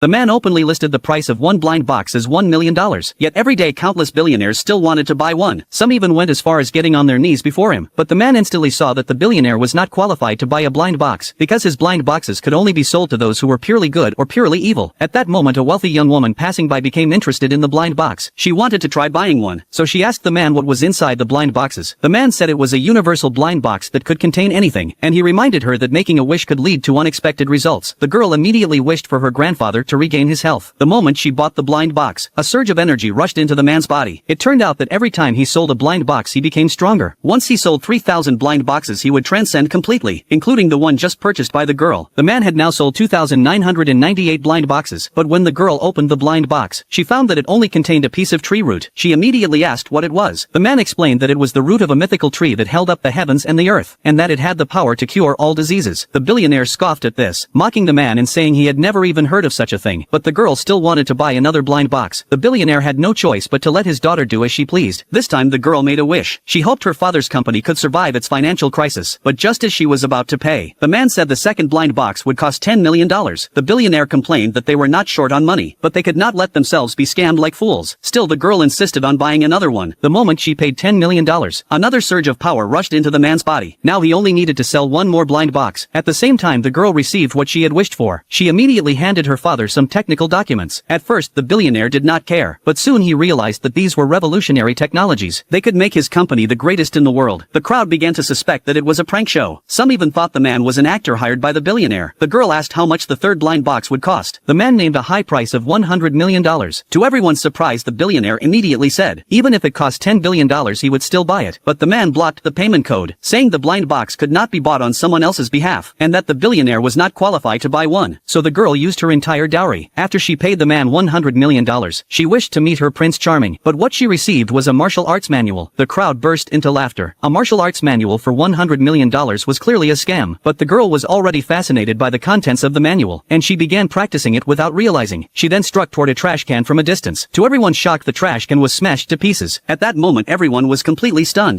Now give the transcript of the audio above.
The man openly listed the price of one blind box as $1 million, yet every day countless billionaires still wanted to buy one. Some even went as far as getting on their knees before him, but the man instantly saw that the billionaire was not qualified to buy a blind box, because his blind boxes could only be sold to those who were purely good or purely evil. At that moment a wealthy young woman passing by became interested in the blind box. She wanted to try buying one, so she asked the man what was inside the blind boxes. The man said it was a universal blind box that could contain anything, and he reminded her that making a wish could lead to unexpected results. The girl immediately wished for her grandfather to regain his health. The moment she bought the blind box, a surge of energy rushed into the man's body. It turned out that every time he sold a blind box he became stronger. Once he sold 3,000 blind boxes he would transcend completely, including the one just purchased by the girl. The man had now sold 2,998 blind boxes, but when the girl opened the blind box, she found that it only contained a piece of tree root. She immediately asked what it was. The man explained that it was the root of a mythical tree that held up the heavens and the earth, and that it had the power to cure all diseases. The billionaire scoffed at this, mocking the man and saying he had never even heard of such a thing, but the girl still wanted to buy another blind box. The billionaire had no choice but to let his daughter do as she pleased. This time the girl made a wish. She hoped her father's company could survive its financial crisis, but just as she was about to pay, the man said the second blind box would cost $10 million. The billionaire complained that they were not short on money, but they could not let themselves be scammed like fools. Still the girl insisted on buying another one. The moment she paid $10 million, another surge of power rushed into the man's body. Now he only needed to sell one more blind box. At the same time the girl received what she had wished for. She immediately handed her father some technical documents. At first the billionaire did not care, but soon he realized that these were revolutionary technologies. They could make his company the greatest in the world. The crowd began to suspect that it was a prank show. Some even thought the man was an actor hired by the billionaire. The girl asked how much the third blind box would cost. The man named a high price of $100 million. To everyone's surprise the billionaire immediately said, even if it cost $10 billion he would still buy it. But the man blocked the payment code, saying the blind box could not be bought on someone else's behalf, and that the billionaire was not qualified to buy one. So the girl used her entire dowry. After she paid the man $100 million, she wished to meet her Prince Charming, but what she received was a martial arts manual. The crowd burst into laughter. A martial arts manual for $100 million was clearly a scam, but the girl was already fascinated by the contents of the manual, and she began practicing it without realizing. She then struck toward a trash can from a distance. To everyone's shock the trash can was smashed to pieces. At that moment everyone was completely stunned.